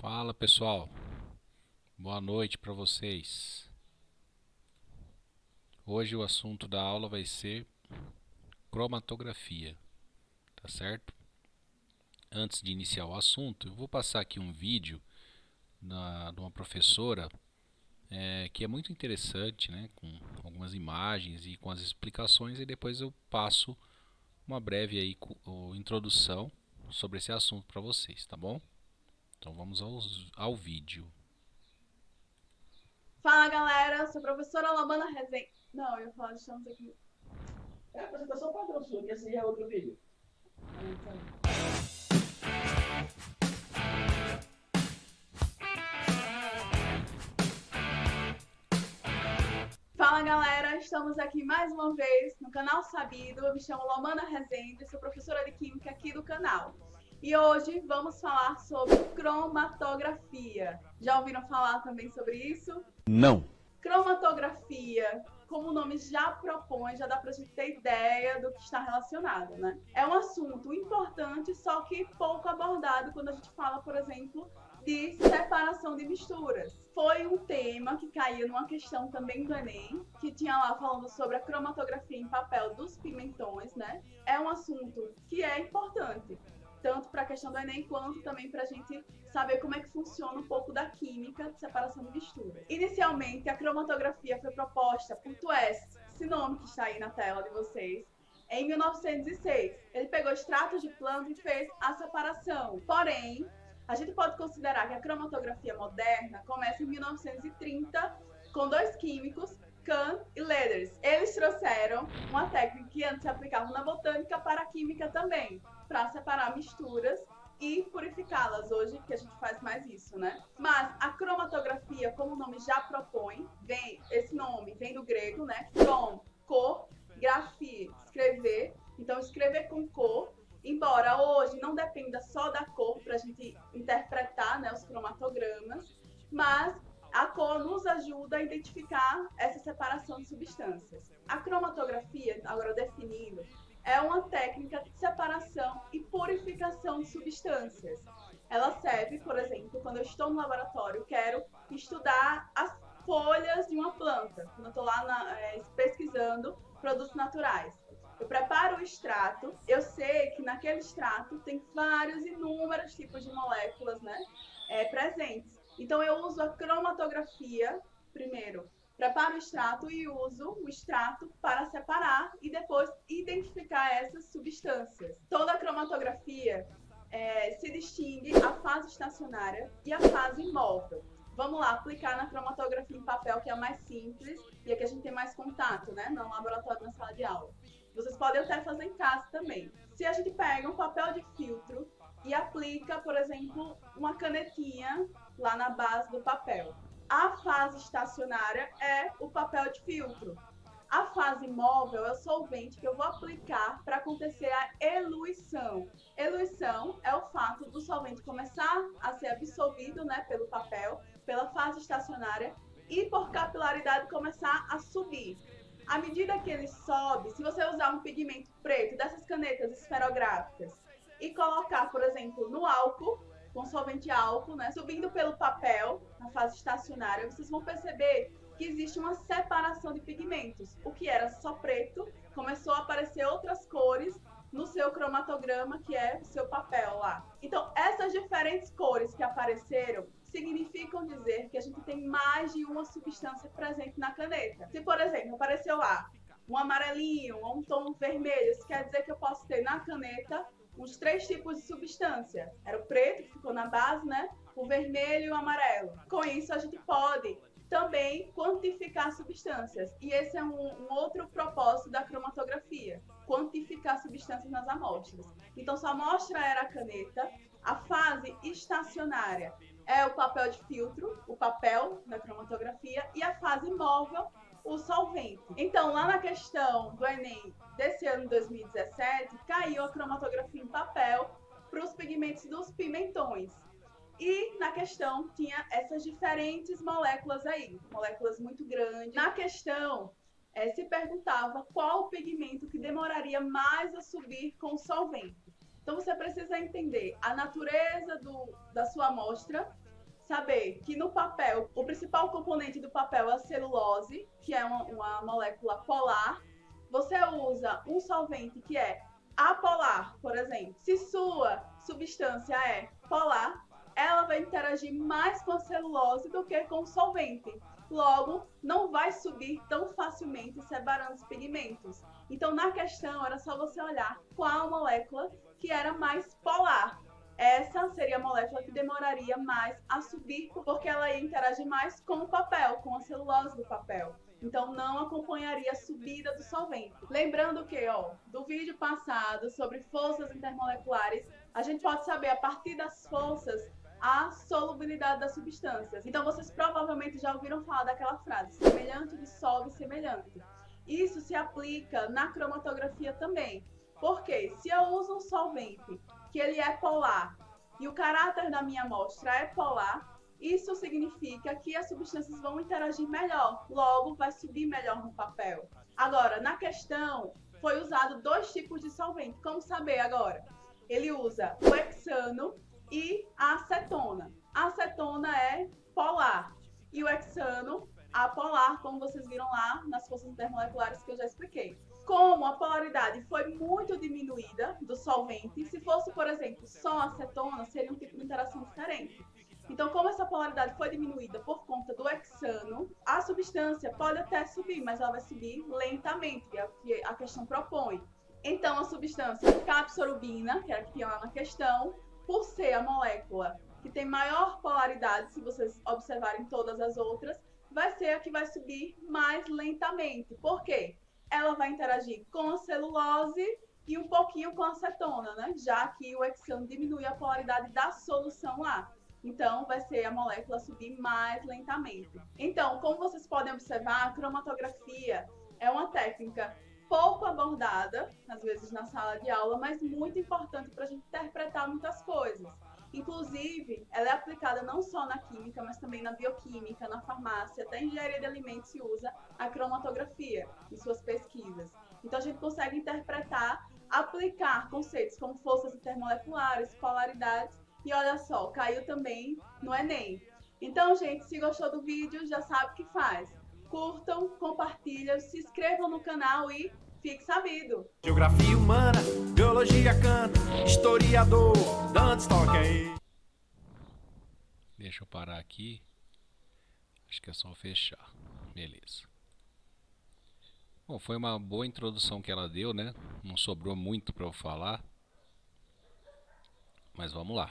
Fala pessoal, boa noite para vocês. Hoje o assunto da aula vai ser cromatografia, tá certo? Antes de iniciar o assunto, eu vou passar aqui um vídeo de uma professora que é muito interessante, né? Com algumas imagens e com as explicações, e depois eu passo uma breve aí, introdução sobre esse assunto para vocês, tá bom? Então vamos ao vídeo. Fala galera, sou a professora Labana Rezende. Não, eu ia falar, estamos aqui. É a apresentação padrão sua, que esse já é outro vídeo. Fala galera, estamos aqui mais uma vez no canal Sabido. Eu me chamo Lomana Rezende, sou professora de Química aqui do canal. E hoje vamos falar sobre cromatografia. Já ouviram falar também sobre isso? Não. Cromatografia, como o nome já propõe, já dá pra gente ter ideia do que está relacionado, né? É um assunto importante, só que pouco abordado quando a gente fala, por exemplo, de separação de misturas. Foi um tema que caía numa questão também do Enem, que tinha lá falando sobre a cromatografia em papel dos pimentões, né? É um assunto que é importante, tanto para a questão do Enem, quanto também para a gente saber como é que funciona um pouco da química de separação de misturas. Inicialmente, a cromatografia foi proposta por Twiest, esse nome que está aí na tela de vocês, em 1906. Ele pegou extratos de planta e fez a separação. Porém, a gente pode considerar que a cromatografia moderna começa em 1930 com dois químicos, Kahn e Leaders. Eles trouxeram uma técnica que antes se aplicava na botânica para a química também, para separar misturas e purificá-las. Hoje que a gente faz mais isso, né? Mas a cromatografia, como o nome já propõe, esse nome vem do grego, né? Chrom, cor, grafia, escrever. Então, escrever com cor, embora hoje não dependa só da cor para a gente interpretar, né, os cromatogramas, mas a cor nos ajuda a identificar essa separação de substâncias. A cromatografia, agora definindo, é uma técnica de separação e purificação de substâncias. Ela serve, por exemplo, quando eu estou no laboratório, quero estudar as folhas de uma planta, quando eu estou lá pesquisando produtos naturais. Eu preparo o extrato, eu sei que naquele extrato tem vários, inúmeros tipos de moléculas, né, presentes. Então eu uso a cromatografia primeiro, preparo o extrato e uso o extrato para separar e depois identificar essas substâncias. Toda a cromatografia se distingue a fase estacionária e a fase móvel. Vamos lá, aplicar na cromatografia em papel, que é a mais simples e a que a gente tem mais contato, né? No laboratório, na sala de aula. Vocês podem até fazer em casa também. Se a gente pega um papel de filtro e aplica, por exemplo, uma canetinha lá na base do papel. A fase estacionária é o papel de filtro. A fase móvel é o solvente que eu vou aplicar para acontecer a eluição. Eluição é o fato do solvente começar a ser absorvido, né, pelo papel, pela fase estacionária, e por capilaridade começar a subir. À medida que ele sobe, se você usar um pigmento preto dessas canetas esferográficas e colocar, por exemplo, no álcool, com solvente álcool, né, subindo pelo papel, na fase estacionária, vocês vão perceber que existe uma separação de pigmentos. O que era só preto começou a aparecer outras cores no seu cromatograma, que é o seu papel lá. Então, essas diferentes cores que apareceram significam dizer que a gente tem mais de uma substância presente na caneta. Se, por exemplo, apareceu lá um amarelinho ou um tom vermelho, isso quer dizer que eu posso ter na caneta uns três tipos de substância. Era o preto, que ficou na base, né? O vermelho e o amarelo. Com isso, a gente pode também quantificar substâncias. E esse é um outro propósito da cromatografia, quantificar substâncias nas amostras. Então, se a amostra era a caneta, a fase estacionária é o papel de filtro, o papel da cromatografia, e a fase móvel, o solvente. Então, lá na questão do Enem desse ano 2017, caiu a cromatografia em papel para os pigmentos dos pimentões. E na questão tinha essas diferentes moléculas aí, moléculas muito grandes. Na questão se perguntava qual o pigmento que demoraria mais a subir com o solvente. Então você precisa entender a natureza da sua amostra saber que no papel, o principal componente do papel é a celulose, que é uma molécula polar. Você usa um solvente que é apolar, por exemplo. Se sua substância é polar, ela vai interagir mais com a celulose do que com o solvente. Logo, não vai subir tão facilmente separando os pigmentos. Então, na questão, era só você olhar qual molécula que era mais polar. Essa seria a molécula que demoraria mais a subir, porque ela ia interagir mais com o papel, com a celulose do papel. Então, não acompanharia a subida do solvente. Lembrando que, do vídeo passado sobre forças intermoleculares, a gente pode saber, a partir das forças, a solubilidade das substâncias. Então, vocês provavelmente já ouviram falar daquela frase, semelhante dissolve semelhante. Isso se aplica na cromatografia também. Porque se eu uso um solvente que ele é polar e o caráter da minha amostra é polar, isso significa que as substâncias vão interagir melhor, logo vai subir melhor no papel. Agora, na questão, foi usado 2 tipos de solvente. Como saber agora? Ele usa o hexano e a acetona. A acetona é polar e o hexano apolar, como vocês viram lá nas forças intermoleculares que eu já expliquei. Como a polaridade foi muito diminuída do solvente, se fosse, por exemplo, só acetona, seria um tipo de interação diferente. Então, como essa polaridade foi diminuída por conta do hexano, a substância pode até subir, mas ela vai subir lentamente, é o que a questão propõe. Então, a substância capsorubina, que era a que tinha lá na questão, por ser a molécula que tem maior polaridade, se vocês observarem todas as outras, vai ser a que vai subir mais lentamente. Por quê? Ela vai interagir com a celulose e um pouquinho com a acetona, né? Já que o hexano diminui a polaridade da solução lá. Então, vai ser a molécula subir mais lentamente. Então, como vocês podem observar, a cromatografia é uma técnica pouco abordada, às vezes na sala de aula, mas muito importante para a gente interpretar muitas coisas. Inclusive, ela é aplicada não só na química, mas também na bioquímica, na farmácia, até em engenharia de alimentos se usa a cromatografia em suas pesquisas. Então, a gente consegue interpretar, aplicar conceitos como forças intermoleculares, polaridades, e olha só, caiu também no Enem. Então, gente, se gostou do vídeo, já sabe o que faz. Curtam, compartilham, se inscrevam no canal e fique sabido. Geografia humana, biologia canta, historiador, dando estoque aí. Deixa eu parar aqui. Acho que é só fechar. Beleza. Bom, foi uma boa introdução que ela deu, né? Não sobrou muito para eu falar. Mas vamos lá.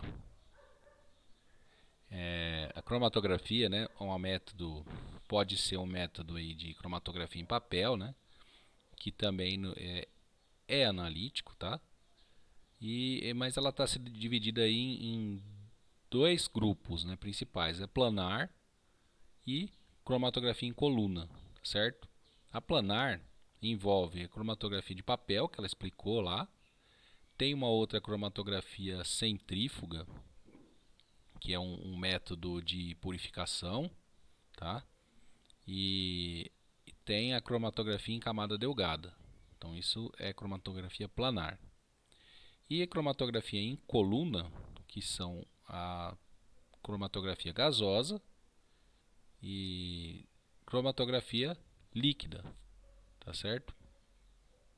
A cromatografia, né, pode ser um método aí de cromatografia em papel, né? Que também é analítico, tá? Mas ela está dividida aí em 2 grupos, né, principais, planar e cromatografia em coluna, certo? A planar envolve a cromatografia de papel, que ela explicou lá. Tem uma outra cromatografia centrífuga, que é um método de purificação, tá? E tem a cromatografia em camada delgada. Então isso é cromatografia planar. E a cromatografia em coluna, que são a cromatografia gasosa e cromatografia líquida, tá certo?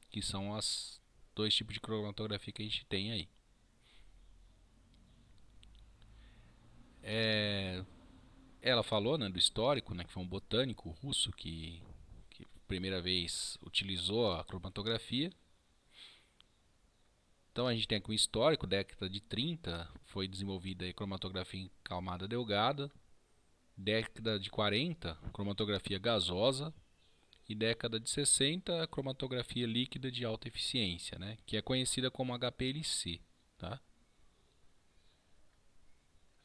Que são os 2 tipos de cromatografia que a gente tem aí. Ela falou, né, do histórico, né, que foi um botânico russo que primeira vez utilizou a cromatografia. Então a gente tem aqui um histórico, década de 30 foi desenvolvida a cromatografia em camada delgada, década de 40 cromatografia gasosa e década de 60 a cromatografia líquida de alta eficiência, né, que é conhecida como HPLC, tá?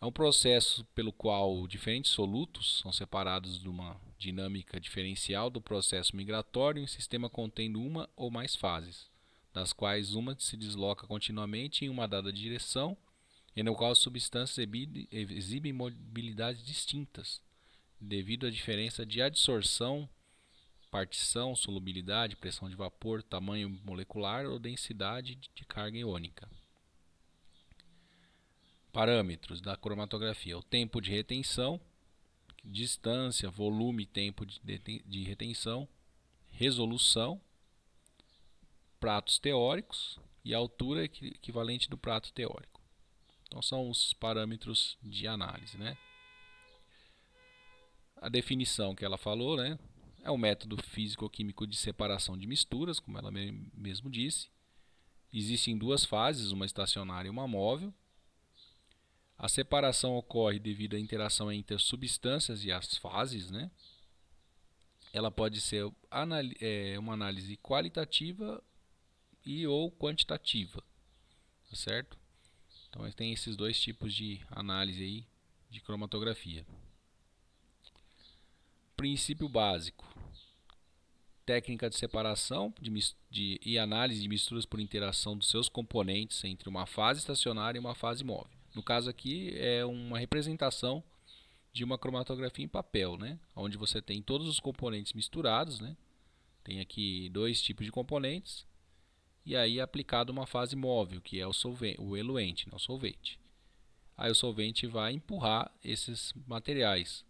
É um processo pelo qual diferentes solutos são separados de uma dinâmica diferencial do processo migratório em sistema contendo uma ou mais fases, das quais uma se desloca continuamente em uma dada direção e no qual as substâncias exibem mobilidades distintas, devido à diferença de adsorção, partição, solubilidade, pressão de vapor, tamanho molecular ou densidade de carga iônica. parâmetros da cromatografia: o tempo de retenção, distância, volume, tempo de retenção, resolução, pratos teóricos e altura equivalente do prato teórico. Então são os parâmetros de análise, né? A definição que ela falou, né, é um método físico-químico de separação de misturas, como ela mesmo disse. Existem duas fases, uma estacionária e uma móvel. A separação ocorre devido à interação entre as substâncias e as fases, né? Ela pode ser uma análise qualitativa e ou quantitativa, tá certo? Então tem esses dois tipos de análise aí de cromatografia. Princípio básico: técnica de separação e análise de misturas por interação dos seus componentes entre uma fase estacionária e uma fase móvel. No caso aqui é uma representação de uma cromatografia em papel, né? Onde você tem todos os componentes misturados, né? Tem aqui dois tipos de componentes e aí é aplicado uma fase móvel, que é o eluente, né? O solvente. Aí o solvente vai empurrar esses materiais,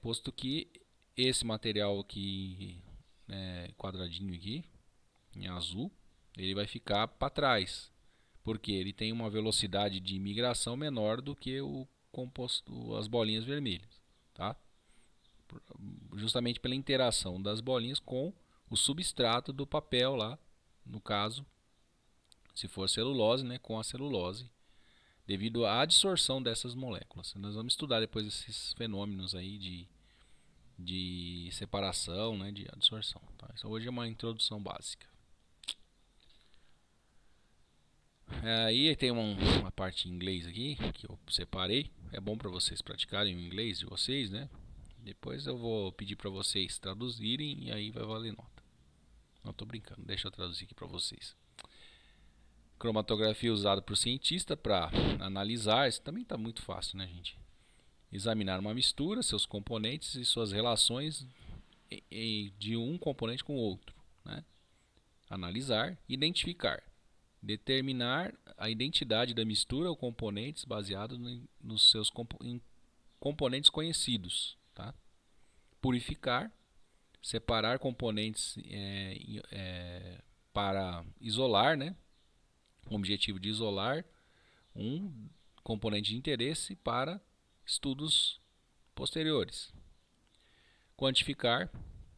posto que esse material aqui, quadradinho aqui, em azul, ele vai ficar para trás, porque ele tem uma velocidade de migração menor do que as bolinhas vermelhas, tá? Justamente pela interação das bolinhas com o substrato do papel lá, no caso, se for celulose, né, com a celulose, devido à adsorção dessas moléculas. Nós vamos estudar depois esses fenômenos aí de separação, né, de adsorção. Tá? Isso hoje é uma introdução básica. Aí tem uma parte em inglês aqui que eu separei. É bom para vocês praticarem o inglês de vocês, né? Depois eu vou pedir para vocês traduzirem e aí vai valer nota. Não tô brincando, deixa eu traduzir aqui para vocês. Cromatografia usada por cientista para analisar, isso também está muito fácil, né, gente? Examinar uma mistura, seus componentes e suas relações de um componente com o outro, né? Analisar, identificar, determinar a identidade da mistura ou componentes baseados nos seus componentes conhecidos, tá? Purificar, separar componentes para isolar, né? Com o objetivo de isolar um componente de interesse para estudos posteriores. Quantificar,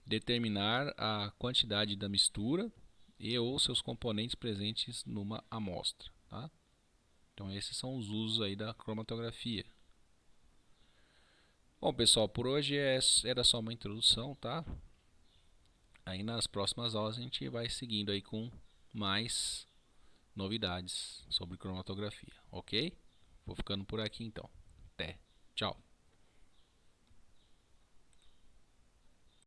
determinar a quantidade da mistura e ou seus componentes presentes numa amostra, tá? Então esses são os usos aí da cromatografia. Bom, pessoal, por hoje era só uma introdução, tá? Aí nas próximas aulas a gente vai seguindo aí com mais novidades sobre cromatografia, ok? Vou ficando por aqui então. Até. Tchau.